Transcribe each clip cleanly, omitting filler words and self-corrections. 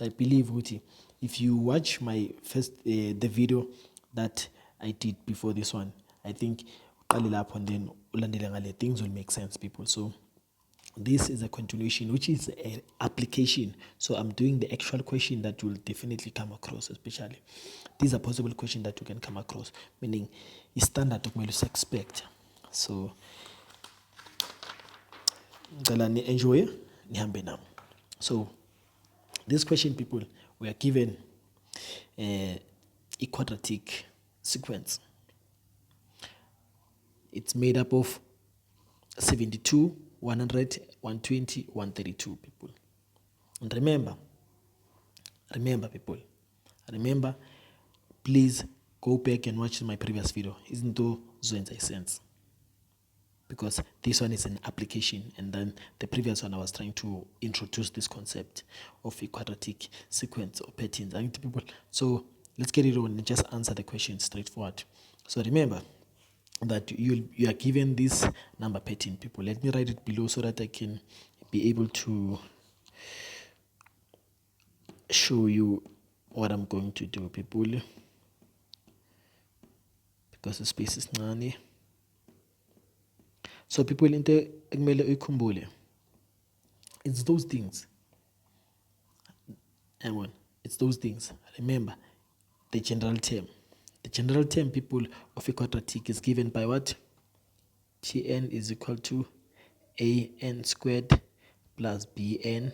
So I believe, Uti, if you watch my first the video that I did before this one, I think and then things will make sense, people. So this is a continuation, which is an application. So I'm doing the actual question that will definitely come across, especially. These are possible questions that you can come across, meaning it's standard to expect. So enjoy now. So this question, people, we are given a quadratic sequence. It's made up of 72, 100, 120, 132, people. And remember, people, please go back and watch my previous video. Isn't though Zwen's sense? Because this one is an application, and then the previous one I was trying to introduce this concept of a quadratic sequence or patterns. People, so let's get it on and just answer the question straightforward. So remember that you are given this number pattern, people. Let me write it below so that I can be able to show you what I'm going to do, people, because the space is nani. So people, into it's those things. It's those things. Remember the general term. The general term, people, of a quadratic is given by what? Tn is equal to an squared plus bn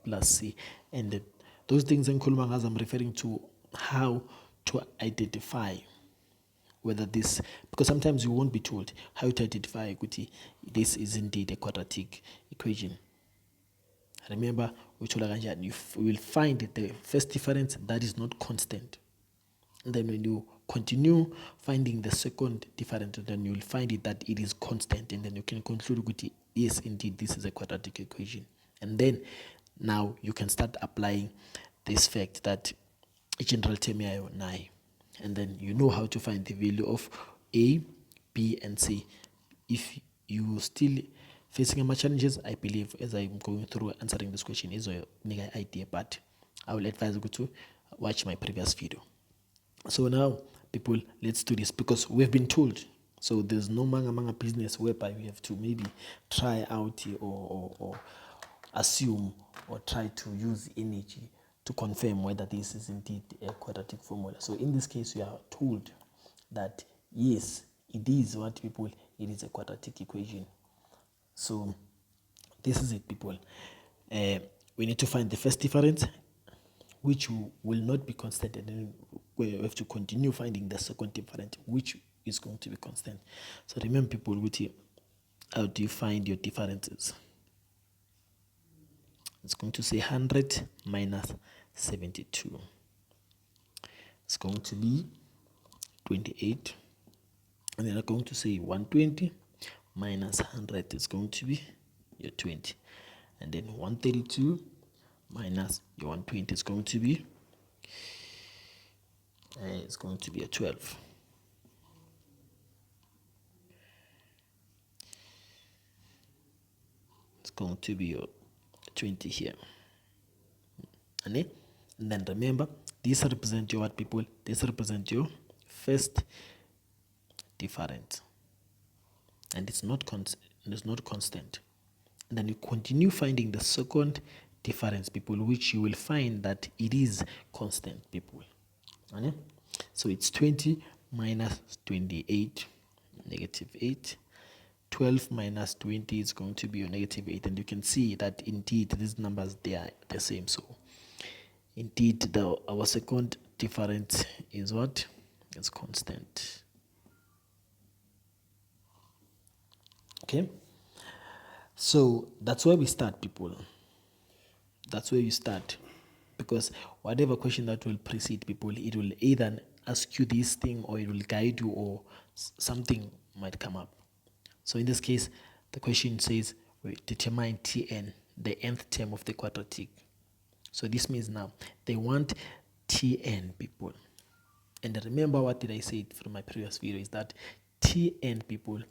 plus c. And those things in Kulmangas, I'm referring to how to identify whether this, because sometimes you won't be told how to identify this is indeed a quadratic equation. Remember, you will find the first difference that is not constant. And then when you continue finding the second difference, then you will find it that it is constant, and then you can conclude yes, indeed, this is a quadratic equation. And then now you can start applying this fact that a general term here, and then you know how to find the value of A, B, and C. If you still facing more challenges, I believe as I'm going through answering this question is a nigga idea, but I will advise you to watch my previous video. So now, people, let's do this, because we've been told. So there's no manga business whereby we have to maybe try out or assume or try to use energy to confirm whether this is indeed a quadratic formula. So in this case, we are told that yes, it is what, people, it is a quadratic equation. So this is it, people. We need to find the first difference, which will not be constant, and then we have to continue finding the second difference, which is going to be constant. So remember, people, how do you find your differences? It's going to say 100 minus 72. It's going to be 28. And then I'm going to say 120 minus 100 is going to be your 20. And then 132 minus your 120 is going to be a 12. It's going to be your 20 here. And then remember, this represents your what, people? This represents your first difference, and it's not constant. And then you continue finding the second difference, people, which you will find that it is constant, people. And so it's 20 minus 28, negative 8. 12 minus 20 is going to be a negative 8, and you can see that indeed these numbers, they are the same. So indeed our second difference is what? It's constant. Okay, so that's where we start, people. That's where you start, because whatever question that will precede, people, it will either ask you this thing, or it will guide you, or something might come up. So in this case, the question says, determine Tn, the nth term of the quadratic. So this means now they want Tn, people. And remember, what did I say from my previous video is that Tn, people,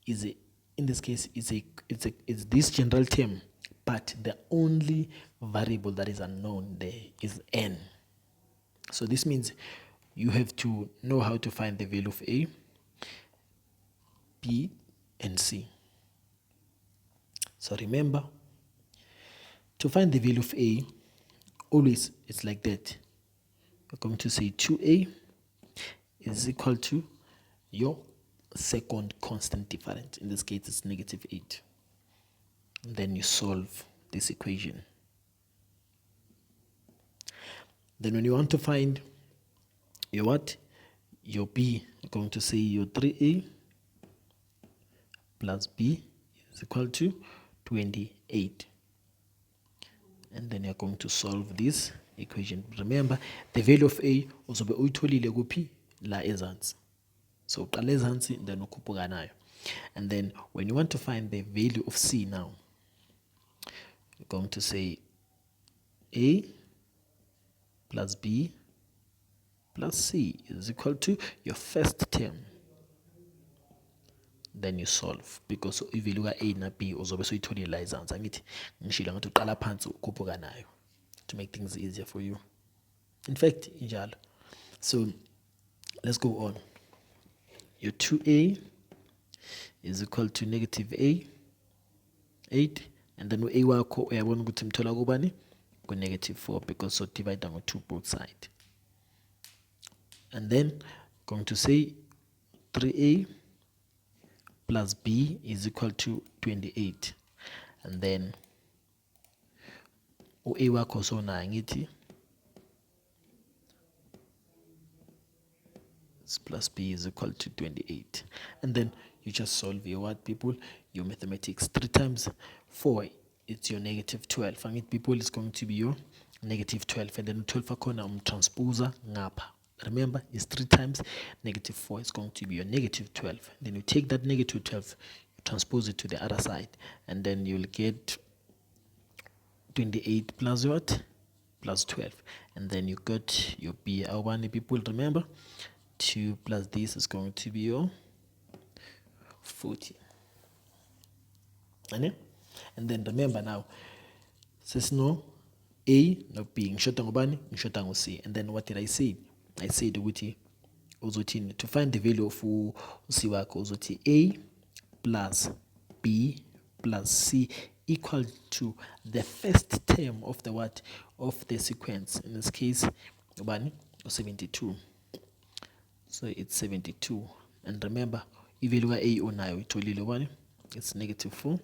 is in this case is this general term but the only variable that is unknown there is n. So this means you have to know how to find the value of a, b, and c. So remember, to find the value of a, always it's like that. We're going to say 2a is equal to your second constant difference. In this case, it's negative 8. And then you solve this equation. Then when you want to find your what? Your b, you're going to say your 3a plus b is equal to 28. And then you're going to solve this equation. Remember, the value of a uzobe uyitholile kuphi la ezansi. So uqala ezansi then ukhuphuka nayo. And then when you want to find the value of c now, you're going to say a plus b plus c is equal to your first term. Then you solve, because if you look at a na b uzobe suyitholile la ezansi. Angithi ngishilo ngathi uqala phansi ukhuphuka nayo to make things easier for you. In fact, injalo. So let's go on. Your 2a is equal to negative 8, and then a wakho uyabona ukuthi mthola kubani ku negative 4, because so divide by 2 both sides. And then going to say 3a plus b is equal to 28. And then a wakho so na ngithi plus b is equal to 28. And then you just solve your what, people? Your mathematics. 3 times 4, it's your negative 12. And it, people, is going to be your negative 12. And then 12 akona transposer ngapha. Remember, it's 3 times negative 4. It's going to be your negative 12. Then you take that negative 12, you transpose it to the other side, and then you'll get 28 plus what? Plus 12. And then you got your b. How many people remember? 2 plus this is going to be your 40. And then remember now, says no a, no b. Ngishota ngobani? Ngishota ngo c. And then what did I say? I said ukuthi uzothi to find the value of c wakho uzothi a plus b plus c equal to the first term of the what? Of the sequence. In this case, ubani? 72. So it's 72. And remember, if you look at a unayo itholile ubani? It's negative 4.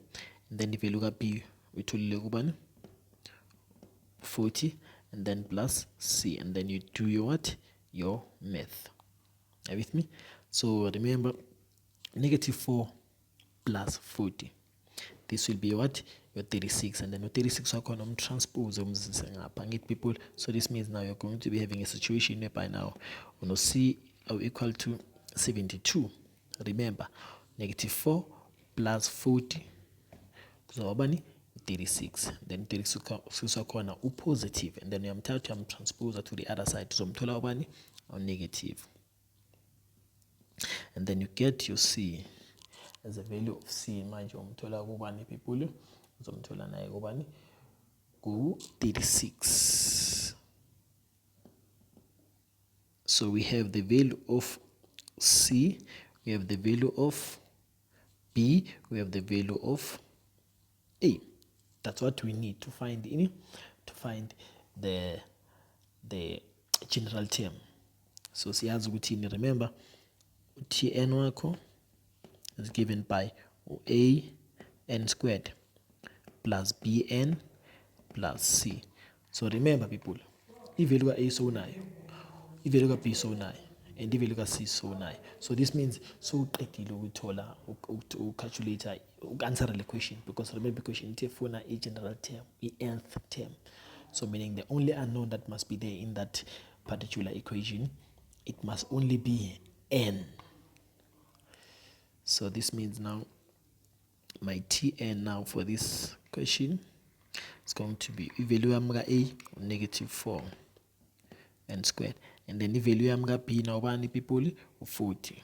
And then if you look at b itholile ubani? 40. And then plus c. And then you do your what? Your math. Are you with me? So remember, negative 4 plus 40. This will be what? Your 36. And then your 36 are going to transpose people. So this means now you're going to be having a situation whereby now you know c are equal to 72. Remember, negative 4 plus 40. So 36. Then 36 are corner positive, and then I'm transposer to the other side. So I'm or negative. And then you get your c as a value of c. Mind you, people. So go 36. So we have the value of c, we have the value of b, we have the value of a. That's what we need to find the general term. So siyazi ukuthi remember Tn wakho is given by a n squared plus bn plus c. So remember people, if you look at a so nayo, if you look at b so nayo, and if you look at c so nayo. So this means so uqedile ukuthola calculate answer the question, because remember question itefuna a general term, a nth term. So meaning the only unknown that must be there in that particular equation, it must only be n. So this means now my Tn now for this question is going to be value a negative 4 n squared, and then value b now one people 40,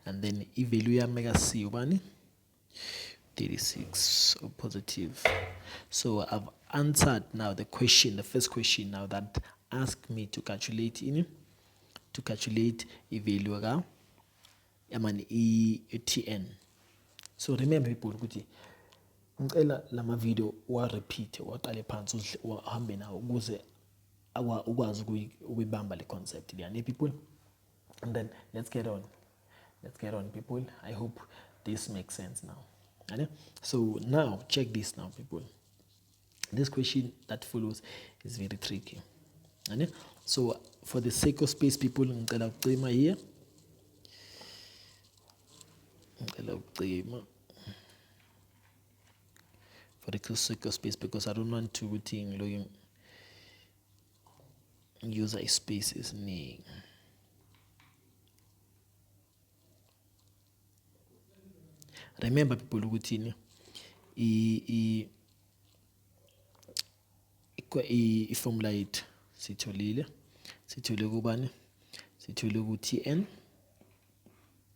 and then value c one 36 or positive. So I've answered now the question, the first question now that asked me to calculate i-value ka i-TN. So remember people ukuthi ngicela lama video wa repeat waqale phansi uhambe nawo ukuze ukwazi ukuyibamba le concept yani people. And then let's get on people. I hope this makes sense now. So now check this now people. This question that follows is very tricky. So for the sake of space people, ngicela ukucima here. For the sake of space, because I don't want to use a spaces ni. Remember people ukuthi i-formula yethu sitholile kubani? Sithole ukuthi n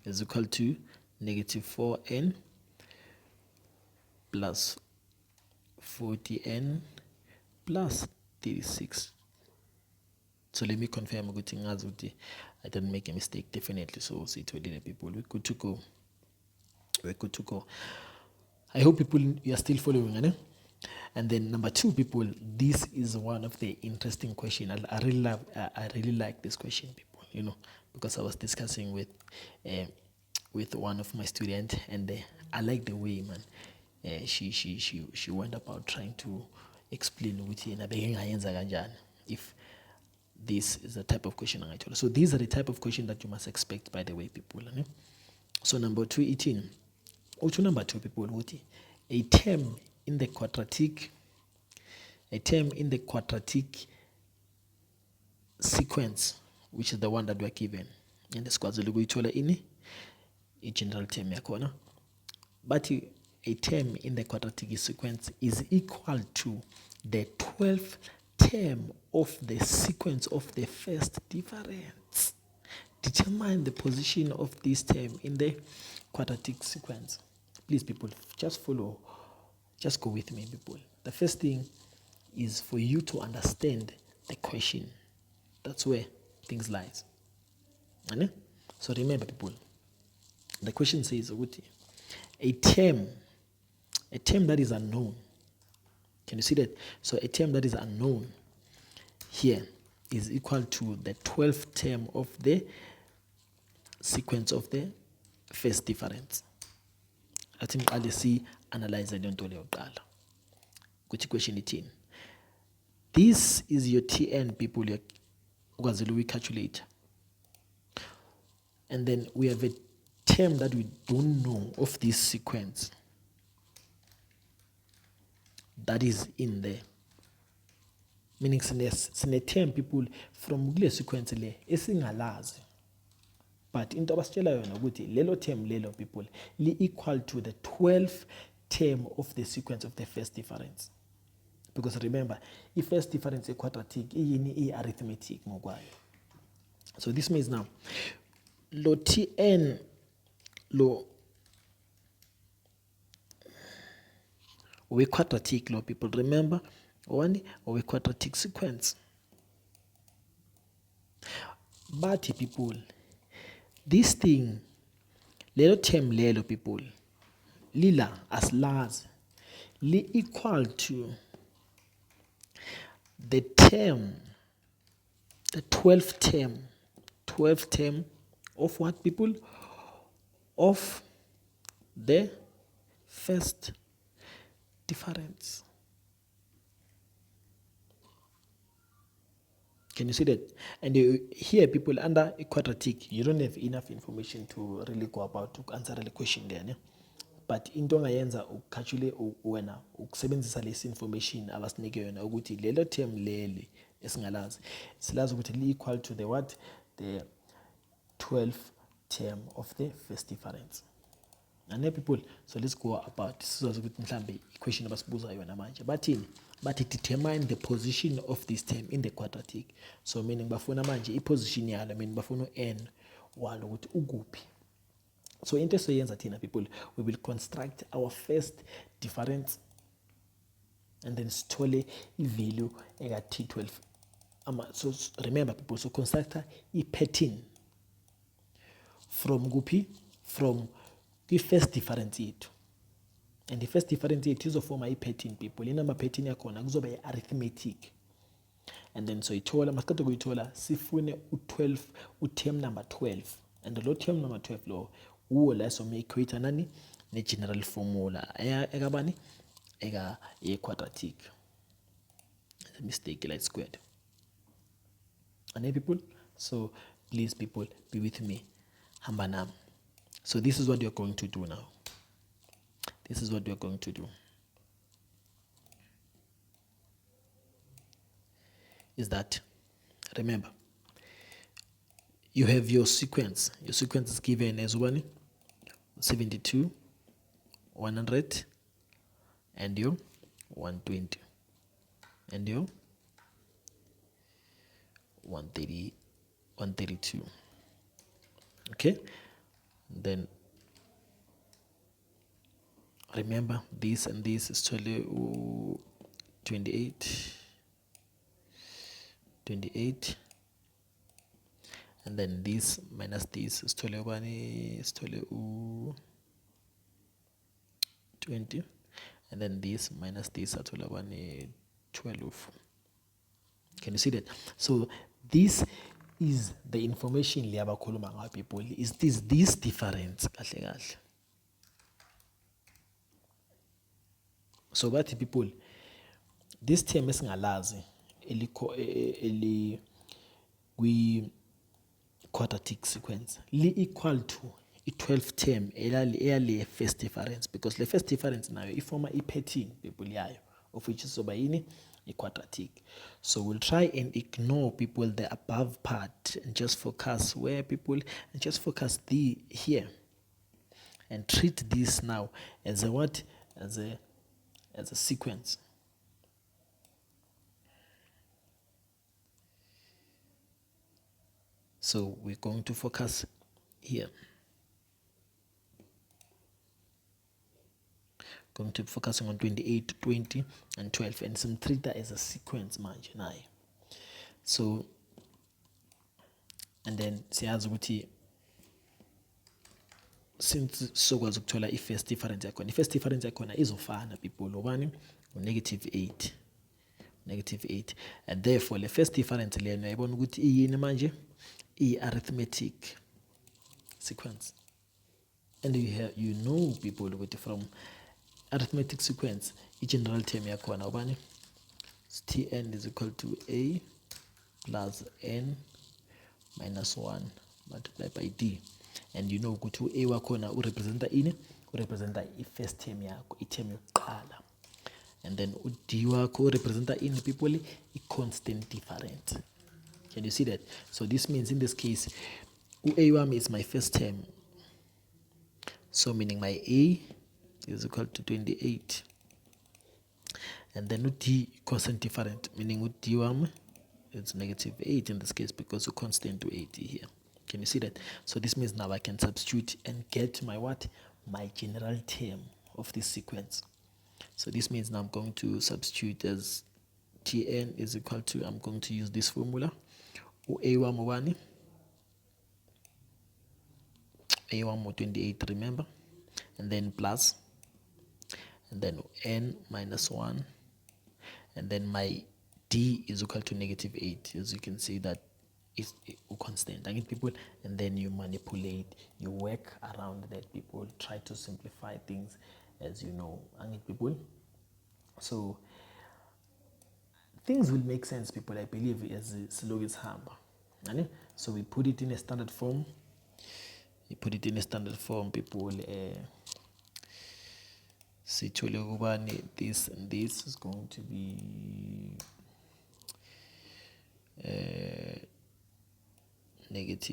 is equal to negative 4n plus 40n plus 36. So let me confirm ukuthi ngazi ukuthi I didn't make a mistake definitely. So sitholile people, we're good to go. I hope people you are still following. And then number 2 people, this is one of the interesting questions. I really like this question people, because I was discussing with one of my students, and I like the way she went about trying to explain with if this is the type of question I told. So these are the type of question that you must expect, by the way people. So number 2 18. Number 2 people, a term in the quadratic sequence, which is the one that we are given in the in a general term yakona, but a term in the quadratic sequence is equal to the 12th term of the sequence of the first difference. Determine the position of this term in the quadratic sequence. Please people, just follow, just go with me people. The first thing is for you to understand the question. That's where things lies. So remember people, the question says a term that is unknown. Can you see that? So a term that is unknown here is equal to the 12th term of the sequence of the first difference. I think I'll see analyze the question 18. This is your TN people, we calculate. And then we have a term that we don't know of this sequence that is in there. Meaning sine term people from the sequence le esingalazi. But into abasitshela yona ukuthi lelo term lelo people li equal to the 12th term of the sequence of the first difference. Because remember, if first difference is quadratic, iyini arithmetic ngokwayo. So this means now lo Tn lo we quadratic law people, remember one we quadratic sequence. But people, this thing lelo term lelo people lila as large li equal to the term, the 12th term of what people? Of the first difference. Can you see that? And here people under a quadratic, you don't have enough information to really go about to answer the question there. Ne? But into ongayenza ucalculate wena ukusebenzisa lesi information abasinike yona ukuthi lelo term leli esingalazi silazi ukuthi li equal to the what? The 12th term of the first difference. And then people, so let's go about sizazi ukuthi mhlambe equation abasibuza yona manje bathini? But it determine the position of this term in the quadratic. So meaning bafuna manje i position yalo, meaning bafuna n walo ukuthi ukuphi. So into esizoyenza thina people, we will construct our first difference and then sithole i-value eka-T12. So remember people, so construct i-pattern from kuphi, from kwi-first difference yethu, and the first difference yethu izofoma i-pattern people. Inamba pattern yakhona kuzoba i-arithmetic, and then so ithola masiqede kuyithola sifune u-12, u-term number 12, and lo term number 12 lo uwo la some-equate nani ne-general formula ekabani ye-quadratic, a mistake like squared. And people, so please people, be with me, hamba nami. So this is what you're going to do now. This is what you're going to do. Is that, remember, you have your sequence. Your sequence is given as 72, 100, and your 120, and your 130, 132. Okay? Then remember this and this is 28, 28, and then this minus this is 20, and then this minus this is 12. Can you see that? So this is the information liyabakhuluma ngayo people. Is this difference kahle kahle? So bathi people, this term esingalazi eli kwi-quadratic sequence li-equal to i-12 term eyale first difference, because the first difference nayo ifoma i-pattern people yayo, of which is soba yini i-quadratic. So we'll try and ignore people the above part and just focus where people, and just focus here and treat this now as a what, as a sequence. So we're going to focus here. Going to be focusing on 28, 20, and 12, and some treat that as a sequence manje nayo. So, and then siyazi ukuthi since sokwazi ukuthola i-first difference yakhona, i-first difference yakhona izofana people, obani -8, -8, and therefore the first difference lena uyayibona ukuthi iyini manje, i-arithmetic sequence. And you know people ukuthi from arithmetic sequence i-general term yakhona obani Tn is equal to a plus n minus 1 multiplied by d, and you know ukuthi a wakhona urepresenta ini, urepresenta i-first term yakho, i-term yokuqala, and then d wakho urepresenta ini people, i-constant difference. Can you see that? So this means in this case a wami is my first term, so meaning my a is equal to 28, and then d constant different, meaning d wami it's -8 in this case because we constant to 80 here. Can you see that? So this means now I can substitute and get my what? My general term of this sequence. So this means now I'm going to substitute as Tn is equal to, I'm going to use this formula. A1 28, remember? And then plus, and then n minus 1, and then my d is equal to -8. As you can see that it's constant. I get people, and then you manipulate, you work around that people, try to simplify things as you know. I get people. So things will make sense, people, I believe, as slow as hamba. So we put it in a standard form. You put it in a standard form, people. This and this is going to be -8,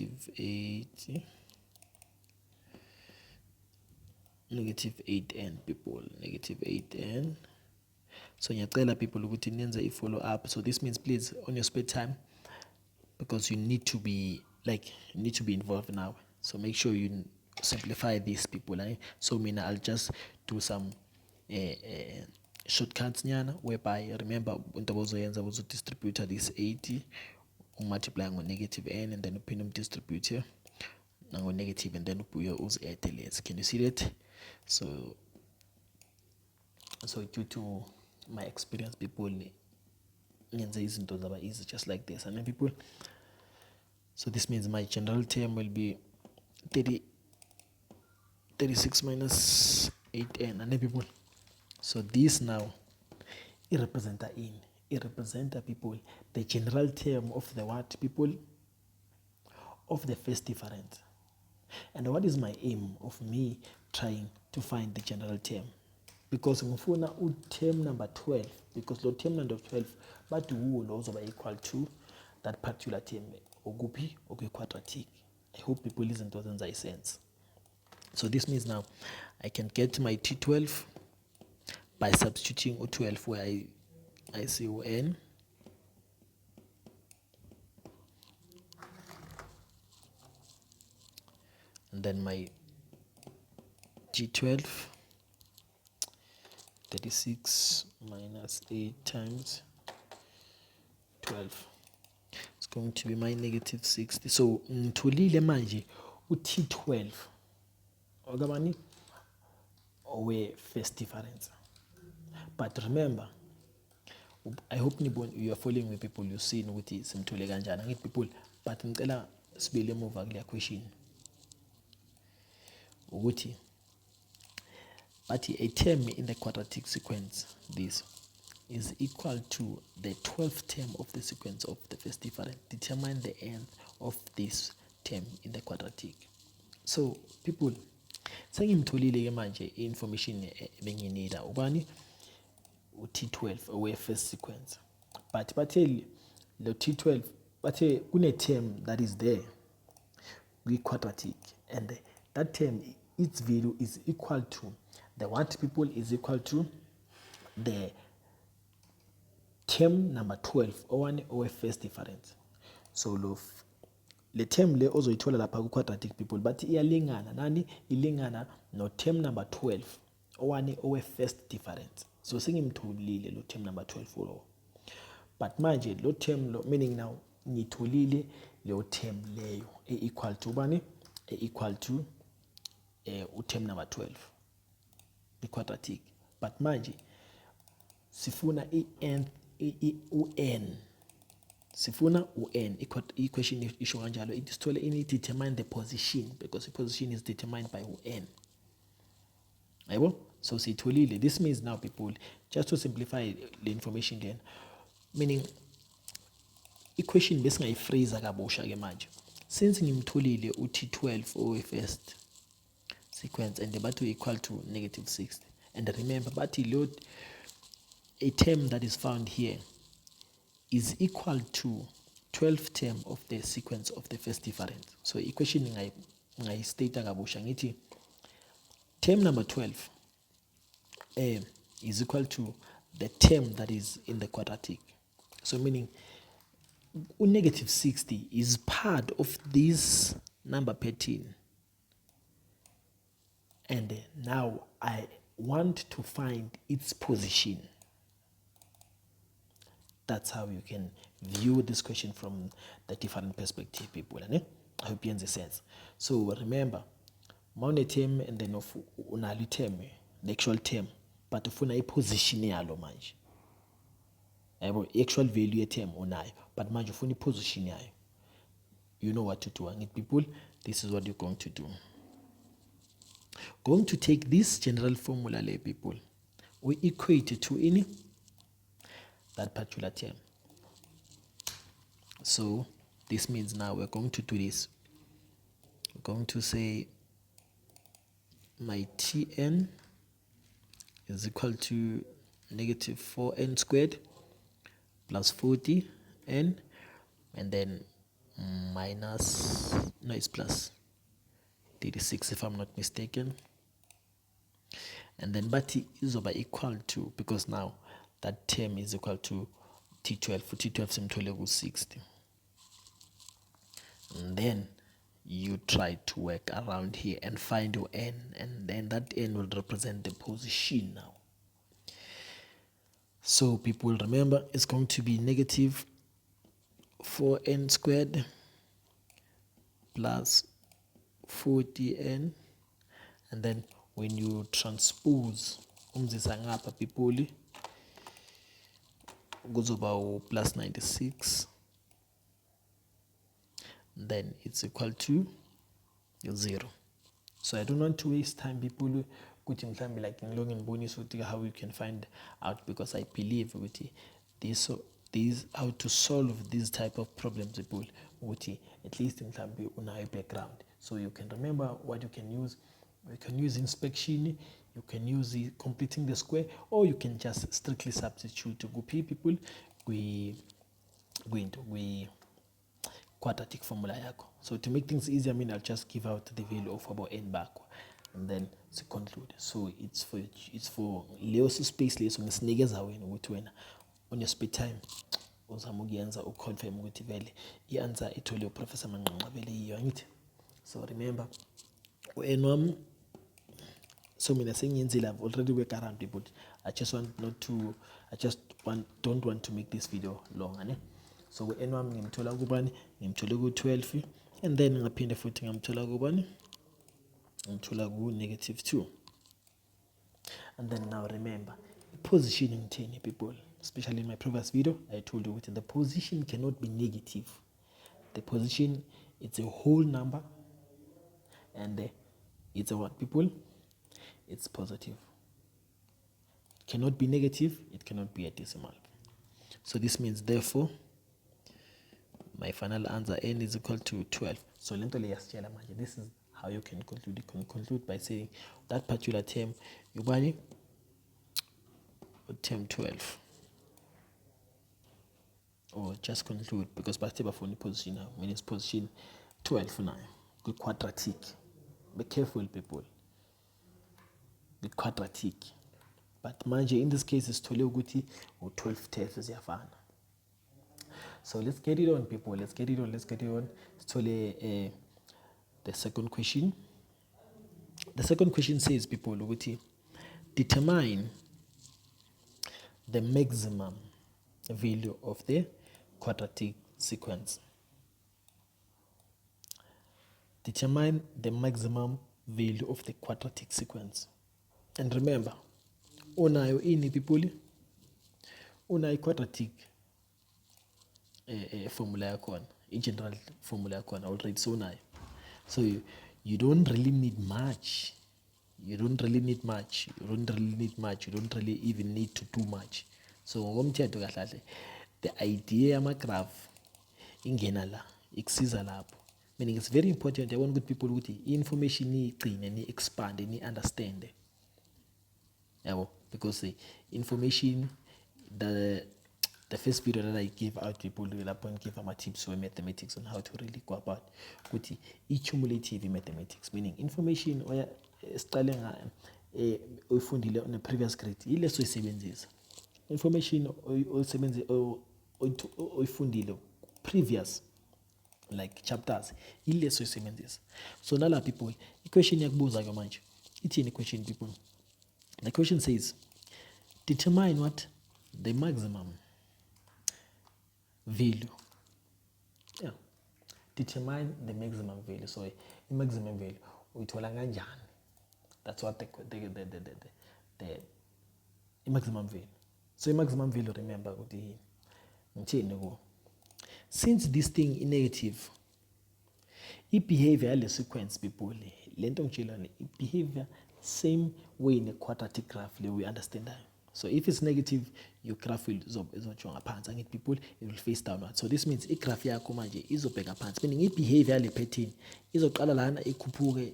-8n people, -8n. So ngiyacela people ukuthi nenze i-follow up. So this means please on your spare time, because you need to be involved now. So make sure you simplify these people. So I'll just do some shortcuts nyana, whereby remember into ozoyenza distributor this 80 multiply on negative n, and then upin distributor now negative, and then ubuye uzi-add lezi. Can you see that? So due to my experience, people ngenze izinto zaba easy just like this, and then people. So this means my general term will be 36 minus 8n, and then people. So this now it represents people the general term of the what people of the first difference. And what is my aim of me trying to find the general term? Because ngifuna term number 12, because the term number 12 but will also be equal to that particular term okupi quadratic. I hope people listen to those in sense. So this means now I can get my T12 by substituting O12 where I see n, and then my G12, 36 minus 8 times 12, it's going to be my negative 60. So ngitholile manje uT12 okabani owe first difference. But remember, I hope you are following with people, you see ukuthi simthole kanjani ngithi people. But ngicela sibile emuva kule question ukuthi but a term in the quadratic sequence, this is equal to the 12th term of the sequence of the first difference. Determine the end of this term in the quadratic. So people, sengimtholile ke manje information benginida ubani uT12 owe first sequence, but bathe lo T12 bathe kune term that is there we quadratic, and that term its value is equal to the what people is equal to the term number 12 or first difference. So le term le ozoyithola lapha ku quadratic people, but iyalingana nani, ilingana no term number 12 owe first difference. So sengimtholile lo term number 12 lo, but manje lo term lo, meaning now ngitholile lo term leyo equal to bani, equal to term number 12 the quadratic. But manje sifuna un, sifuna un. Equation isho kanjalo, it is told it determine the position, because the position is determined by un. Aibo? So sitholile. This means now people, just to simplify the information then, meaning equation besingayiphrase kabusha ke manje, since ngimtholile uT12 owe first sequence and bathi equal to negative 60, and remember bathi load a term that is found here is equal to 12th term of the sequence of the first difference. So equation ngayistate kabusha ngithi term number 12 is equal to the term that is in the quadratic. So meaning negative 60 is part of this number 13, and now I want to find its position. That's how you can view this question from the different perspective, people. I hope you understand. So remember, mawune term and then unali term, the actual term, but ufuna iposition yalo manje. Actual value term unayo, but manje ufuna iposition yayo. You know what to do. And people, this is what you're going to do. Going to take this general formula, people, we equate it to any that particular term. So this means now we're going to do this. We're going to say my Tn is equal to negative 4n squared plus 40n, and then minus, no, it's plus 36 if I'm not mistaken, and then but is over equal to, because now that term is equal to T12, for T12 simthole ku 60, and then you try to work around here and find your n, and then that n will represent the position now. So people, remember, it's going to be negative 4n squared plus 40n, and then when you transpose umzisa ngapha people kuzoba plus 96, then it's equal to 0. So I don't want to waste time people ukuthi mhlambi like ngilonge ngibonisa ukuthi how you can find out, because I believe ukuthi these how to solve these type of problems people ukuthi at least mhlambi unayo background, so you can remember what you can use. You can use inspection, you can use completing the square, or you can just strictly substitute kuphi people we quadratic formula yakho. So to make things easy, I'll just give out the value of about n back, and then to conclude. So it's for leso space leso ngisinikeza wena ukuthi wena on your spare time uzama ukuyenza uconfirm ukuthi vele i-answer ithole uprofessor Manqanqa vele yiyo, angithi? So remember n wami, so mina sengiyenzile, I've already worked around it, but I just don't want to make this video long, ane? So n wami ngimthola kubani? Ngimthola ku-12, and then ngaphinde futhi ngamthola kubani? Ngimthola ku-2. And then now remember, positioning 10 people, especially in my previous video, I told you that the position cannot be negative. The position, it's a whole number, and it's a what people? It's positive. It cannot be negative, it cannot be a decimal. So this means therefore my final answer n is equal to 12. So this is how you can conclude. You can conclude by saying that particular term, you buy term 12, or just conclude, because by the position now means position 12 now. Good quadratic. Be careful people. Be quadratic. But manje in this case is tole ukuthi or 12 terms ziyafana. So let's get it on people. Let's get it on. It's tole the second question. The second question says people ukuthi determine the maximum value of the quadratic sequence. Determine the maximum value of the quadratic sequence. And remember, unayo ini people, unayo quadratic formula yakhona, general formula yakhona already, so unayo. So you don't really need much. You don't really even need to do much. So ngokomthetho kahle the idea yama-graph ingena la, ikusiza lapho. Meaning it's very important. I want good people ukuthi information niyigcine, ni-expand, ni-understand. Because the information, the first video that I gave out people will give them tips for mathematics on how to really go about with cumulative mathematics, meaning information or uyifundile on the previous grade ileso isebenzisa information uyifundile previous like chapters ileso isebenzisa. So nala people equation yakubuza ke manje ithini question people? The question says determine what the maximum value. Determine the maximum value. So the maximum value uyithola kanjani? That's what the maximum value. So the maximum value, remember ukuthi since this thing is negative, behavior le sequence people lento ngitshela behavior same way in a quadratic graph we understand that. So if it's negative, your graph will izojonga phansi, and people it will face downward. So this means igraph yakho manje izobheka phansi, meaning behavior le pattern izoqala lana ikhuphuke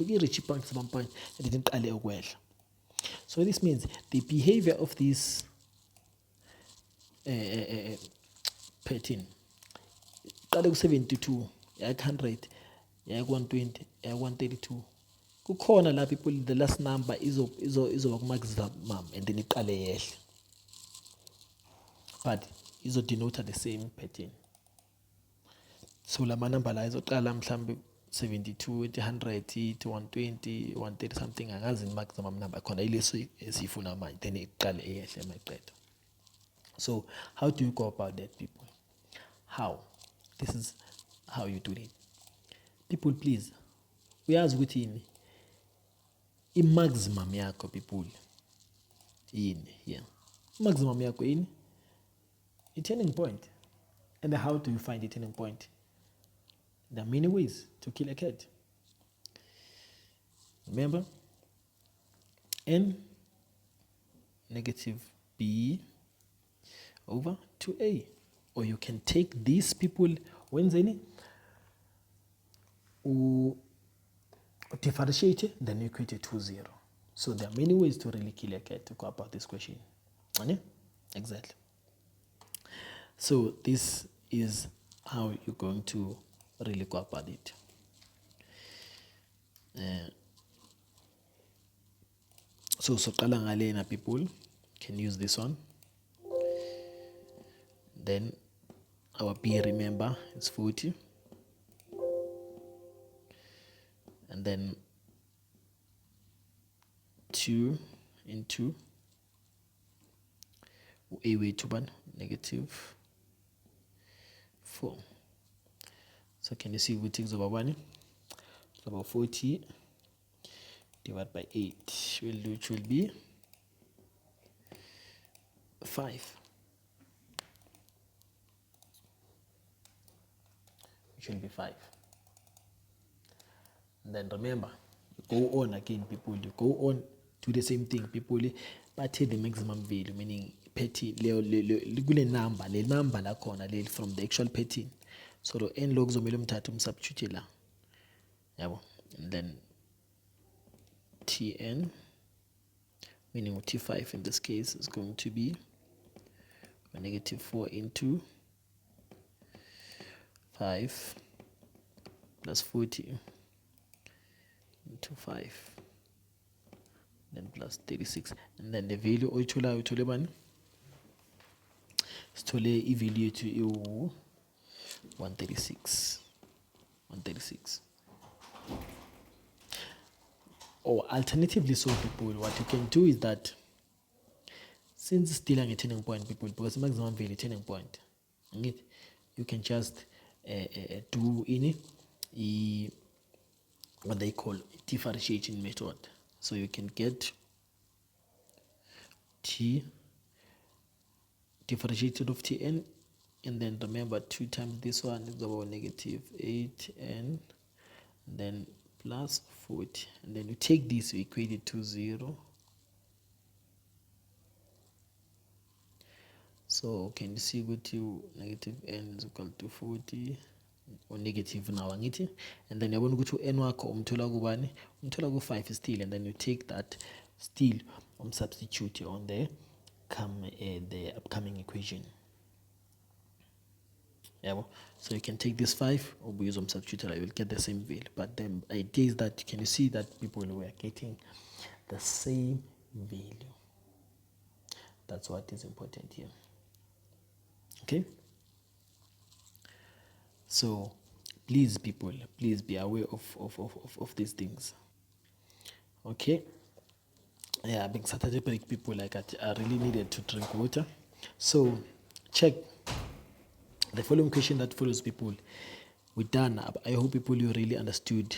i-reach point some point and then iqale ukwehla. So this means the behavior of this pattern iqale ku-72 ya-100 ya-120 ya-132 kukhona la people the last number izoba ku-maximum and then iqale yehle, but izo denote the same pattern. So lama number la izoqala mhlambe 72 ethi 100 ethi 120 130 something angazi maximum number khona ileso esifuna manje then iqale eyehle mayiqeda. So how do you go about that, people? How? This is how you do it. People, please, uyazi ukuthi yini i-maximum yakho, people yini? Yeah, maximum yakho yini? I-turning point. And how do you find the turning point? There are many ways to kill a cat. Remember, n negative b over 2a. Or you can take these people wenzeni differentiate, then you equate it to 0. So there are many ways to really kill a cat to go about this question. Exactly. So this is how you're going to really go about it. So qala ngalena, people can use this one. Then our b, remember, is 40. And then 2 into a way to one negative 4. So can you see what takes over 1? So about 40 divided by 8 which will be 5. Which will be 5. And then remember, you go on again, people. You go on to the same thing, people. But the maximum value, meaning petty, le number, le number la corner, from the actual petty. So the n logs umthatha substitute la. Yabo. And then Tn, meaning T5 in this case, is going to be negative 4 into 5 plus 40 into 5, then plus 36, and then the value oyithola uthole bani? Sithole i-value to 136. Or alternatively, so people, what you can do is that since still a turning point, people, because maximum value turning point, you can just do in what they call differentiation method. So you can get t differentiated of Tn, and then remember 2 times this one is about negative 8n, then plus 40, and then you take this, you equate it to 0. So can you see what you negative n is equal to 40 or negative now, and then you want to go to n wakho umthola kubani? Umthola ku 5 still, and then you take that still substitute on the upcoming equation. Yeah, so you can take this 5 or we use substitute, I will get the same value. But the idea is that can you see that people were getting the same value? That's what is important here. Okay, so please, people, please be aware of these things. Okay, yeah, being Saturday break, people, like I really needed to drink water. So check the following question that follows, people. We're done. I hope, people, you really understood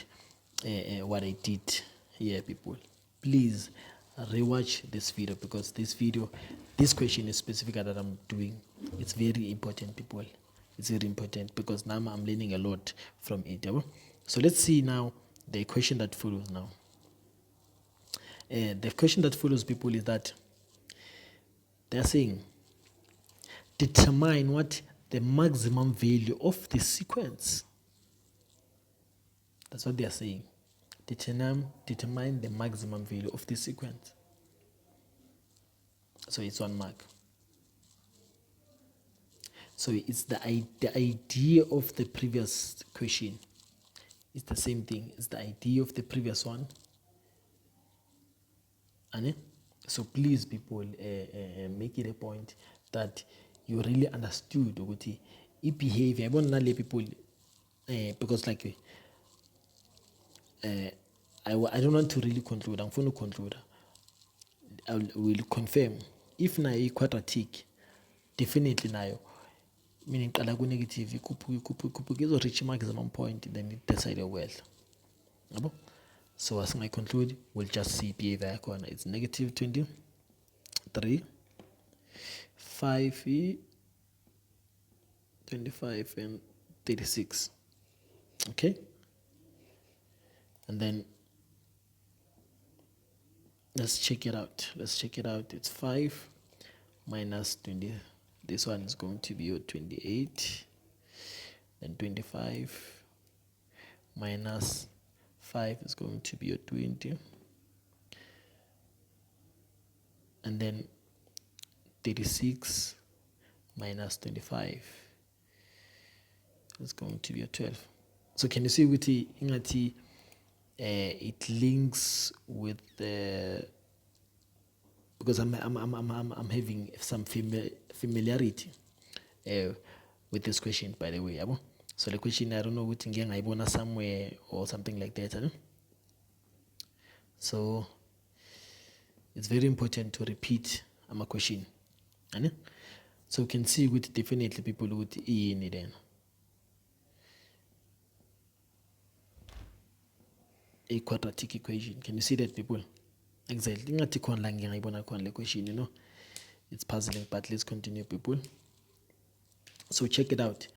what I did here, people. Please rewatch this video, because this question is specific that I'm doing. It's very important, people. It's very important because now I'm learning a lot from it. So let's see now the question that follows now. The question that follows, people, is that they're saying determine what the maximum value of the sequence. That's what they are saying. Determine the maximum value of the sequence. So it's 1 mark. So it's the idea of the previous question. It's the same thing. It's the idea of the previous one. So please, people, make it a point that you really understood the behavior. People, because like I don't want to really conclude. I'm going to conclude. I will confirm if nayo quadratic, definitely nayo, meaning qala ku negative ikhuphuke izo reach maximum point, then it decide well. So as I conclude, we'll just see behavior corner. It's negative 23, 5, 25, and 36. Okay, and then let's check it out. It's 5 minus 20. This one is going to be your 28. Then 25 minus 5 is going to be your 20. And then 36 minus 25 is going to be a 12. So can you see with the ingati it links with the, because I'm having some familiarity with this question, by the way. Yabo? So the question, I don't know what again I wanna somewhere or something like that. So it's very important to repeat a question. So you can see with definitely people with E in it then. A quadratic equation. Can you see that, people? Exactly. Question, it's puzzling, but let's continue, people. So check it out.